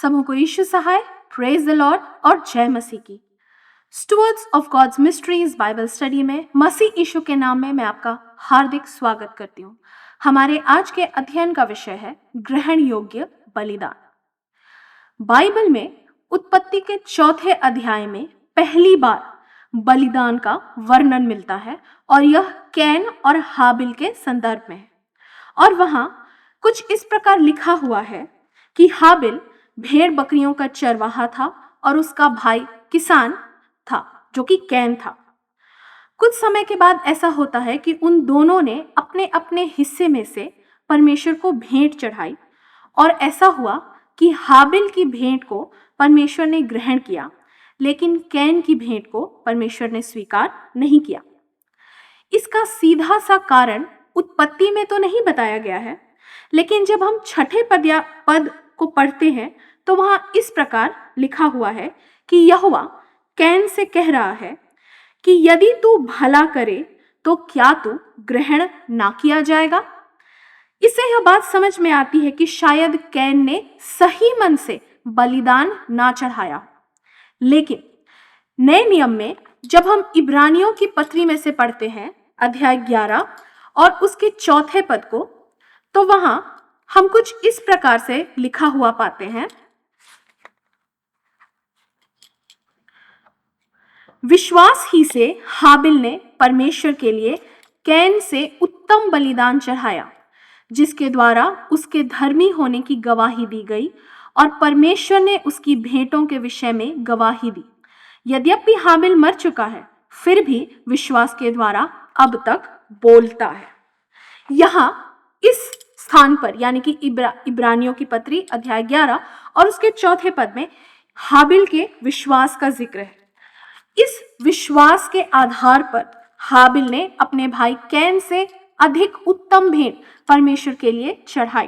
समूह को यीशु सहाय, प्रेज द लॉर्ड और जय मसीह की। Stewards of God's mysteries Bible study में मसीह यीशु के नाम में मैं आपका हार्दिक स्वागत करती हूँ। हमारे आज के अध्ययन का विषय है ग्रहण योग्य बलिदान। बाइबल में उत्पत्ति के 4 अध्याय में पहली बार बलिदान का वर्णन मिलता है और यह कैन और हाबिल के संदर्भ में है। और वहां कुछ इस प्रकार लिखा हुआ है कि हाबिल भेड़ बकरियों का चरवाहा था और उसका भाई किसान था जो कि कैन था। कुछ समय के बाद ऐसा होता है कि उन दोनों ने अपने अपने हिस्से में से परमेश्वर को भेंट चढ़ाई और ऐसा हुआ कि हाबिल की भेंट को परमेश्वर ने ग्रहण किया, लेकिन कैन की भेंट को परमेश्वर ने स्वीकार नहीं किया। इसका सीधा सा कारण उत्पत्ति में तो नहीं बताया गया है, लेकिन जब हम 6 पद को पढ़ते हैं तो वहां इस प्रकार लिखा हुआ है कि यहोवा कैन से कह रहा है कि यदि तू भला करे तो क्या तू ग्रहण ना किया जाएगा। इससे यह बात समझ में आती है कि शायद कैन ने सही मन से बलिदान ना चढ़ाया। लेकिन नए नियम में जब हम इब्रानियों की पत्री में से पढ़ते हैं अध्याय 11 और उसके 4 पद को, तो वहां हम कुछ इस प्रकार से लिखा हुआ पाते हैं। विश्वास ही से हाबिल ने परमेश्वर के लिए कैन से उत्तम बलिदान चढ़ाया, जिसके द्वारा उसके धर्मी होने की गवाही दी गई और परमेश्वर ने उसकी भेंटों के विषय में गवाही दी। यद्यपि हाबिल मर चुका है, फिर भी विश्वास के द्वारा अब तक बोलता है। यहां इस स्थान पर यानी कि इब्रानियों की पत्री अध्याय 11 और उसके 4 पद में हाबिल के विश्वास का जिक्र है। इस विश्वास के आधार पर हाबिल ने अपने भाई कैन से अधिक उत्तम भेंट परमेश्वर के लिए चढ़ाई।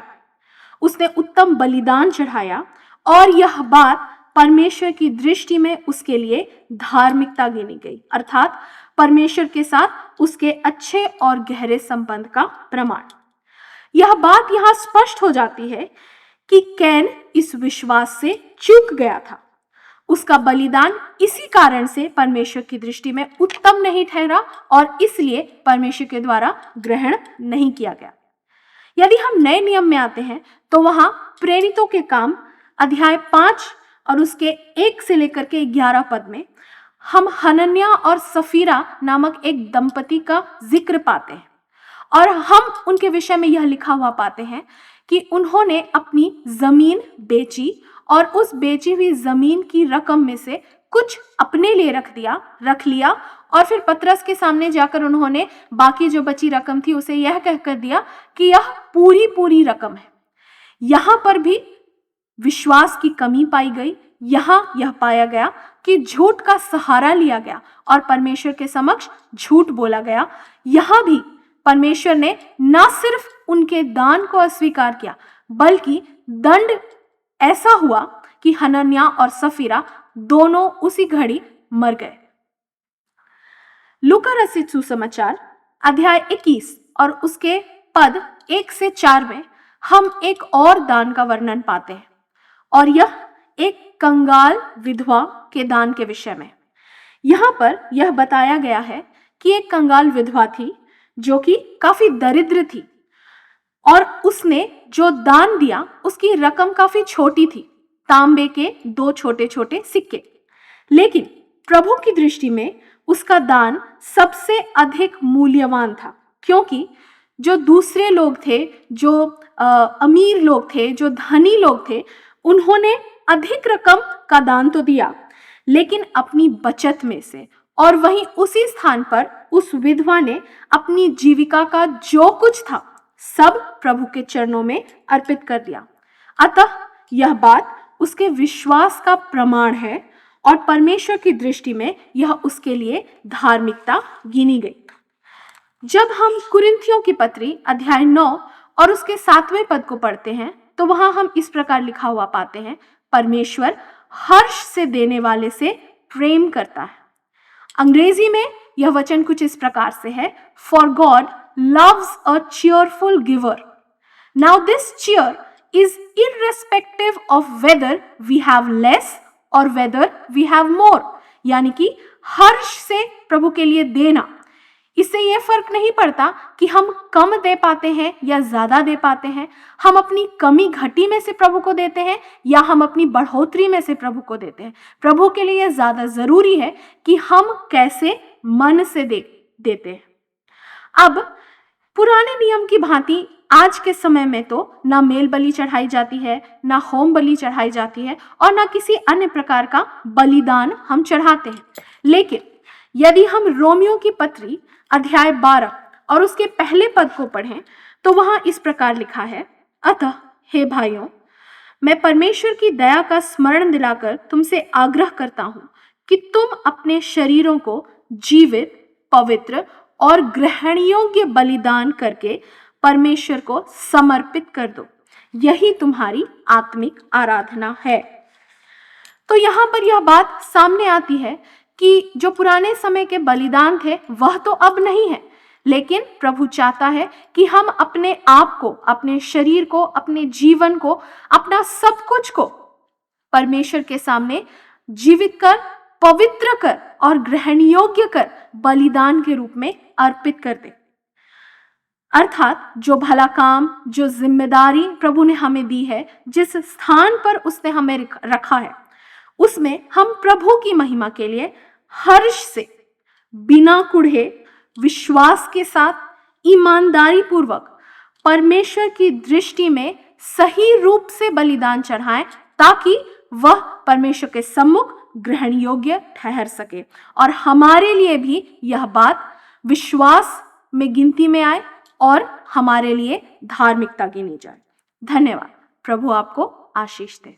उसने उत्तम बलिदान चढ़ाया और यह बात परमेश्वर की दृष्टि में उसके लिए धार्मिकता गिनी गई, अर्थात परमेश्वर के साथ उसके अच्छे और गहरे संबंध का प्रमाण। यह बात यहां स्पष्ट हो जाती है कि कैन इस विश्वास से चूक गया था। उसका बलिदान इसी कारण से परमेश्वर की दृष्टि में उत्तम नहीं ठहरा और इसलिए परमेश्वर के द्वारा ग्रहण नहीं किया गया। यदि हम नए नियम में आते हैं तो वहां प्रेरितों के काम अध्याय 5 और उसके 1 से लेकर के 11 पद में हम हनन्याह और सफीरा नामक एक दंपति का जिक्र पाते हैं और हम उनके विषय में यह लिखा हुआ पाते हैं कि उन्होंने अपनी जमीन बेची और उस बेची हुई जमीन की रकम में से कुछ अपने लिए रख लिया और फिर पतरस के सामने जाकर उन्होंने बाकी जो बची रकम थी उसे यह कहकर दिया कि यह पूरी रकम है। यहां पर भी विश्वास की कमी पाई गई। यहां यह पाया गया कि झूठ का सहारा लिया गया और परमेश्वर के समक्ष झूठ बोला गया। यहां भी परमेश्वर ने न सिर्फ उनके दान को अस्वीकार किया, बल्कि दंड ऐसा हुआ कि हनन्याह और सफीरा दोनों उसी घड़ी मर गए। लूका रचित सुसमाचार अध्याय 21 और उसके पद 1 से 4 में हम एक और दान का वर्णन पाते हैं और यह एक कंगाल विधवा के दान के विषय में। यहां पर यह बताया गया है कि एक कंगाल विधवा थी जो कि काफी दरिद्र थी और उसने जो दान दिया उसकी रकम काफी छोटी थी, तांबे के 2 छोटे सिक्के। लेकिन प्रभु की दृष्टि में उसका दान सबसे अधिक मूल्यवान था, क्योंकि जो दूसरे लोग थे, जो अमीर लोग थे, जो धनी लोग थे, उन्होंने अधिक रकम का दान तो दिया लेकिन अपनी बचत में से, और वहीं उसी स्थान पर उस विधवा ने अपनी जीविका का जो कुछ था सब प्रभु के चरणों में अर्पित कर दिया। अतः यह बात उसके विश्वास का प्रमाण है और परमेश्वर की दृष्टि में यह उसके लिए धार्मिकता गिनी गई। जब हम कुरिन्थियों की पत्री अध्याय 9 और उसके 7वें पद को पढ़ते हैं तो वहां हम इस प्रकार लिखा हुआ पाते हैं, परमेश्वर हर्ष से देने वाले से प्रेम करता है। अंग्रेजी में यह वचन कुछ इस प्रकार से है, for God loves a cheerful giver. Now this cheer is irrespective of whether we have less or whether we have more। यानी कि हर्ष से प्रभु के लिए देना, इससे यह फर्क नहीं पड़ता कि हम कम दे पाते हैं या ज्यादा दे पाते हैं, हम अपनी कमी घटी में से प्रभु को देते हैं या हम अपनी बढ़ोतरी में से प्रभु को देते हैं। प्रभु के लिए ज्यादा जरूरी है कि हम कैसे मन से देते हैं। अब पुराने नियम की भांति आज के समय में तो ना मेल बलि चढ़ाई जाती है, ना होम बलि चढ़ाई जाती है और ना किसी अन्य प्रकार का बलिदान हम चढ़ाते हैं। लेकिन यदि हम रोमियो की पत्री अध्याय 12 और उसके पहले पद को पढ़ें तो वहां इस प्रकार लिखा है, अतः हे भाइयों, मैं परमेश्वर की दया का स्मरण दिलाकर तुमसे आग्रह करता हूं कि तुम अपने शरीरों को जीवित, पवित्र और ग्रहण योग्य बलिदान करके परमेश्वर को समर्पित कर दो, यही तुम्हारी आत्मिक आराधना है। तो यहाँ पर यह बात सामने आती है कि जो पुराने समय के बलिदान थे वह तो अब नहीं है, लेकिन प्रभु चाहता है कि हम अपने आप को, अपने शरीर को, अपने जीवन को, अपना सब कुछ को परमेश्वर के सामने जीवित कर, पवित्र कर और ग्रहण योग्य कर बलिदान के रूप में अर्पित कर दे। अर्थात जो भला काम, जो जिम्मेदारी प्रभु ने हमें दी है, जिस स्थान पर उसने हमें रखा है, उसमें हम प्रभु की महिमा के लिए हर्ष से, बिना कुढ़े, विश्वास के साथ, ईमानदारी पूर्वक परमेश्वर की दृष्टि में सही रूप से बलिदान चढ़ाएं, ताकि वह परमेश्वर के सम्मुख ग्रहण योग्य ठहर सके और हमारे लिए भी यह बात विश्वास में गिनती में आए और हमारे लिए धार्मिकता गिनी जाए। धन्यवाद। प्रभु आपको आशीष दे।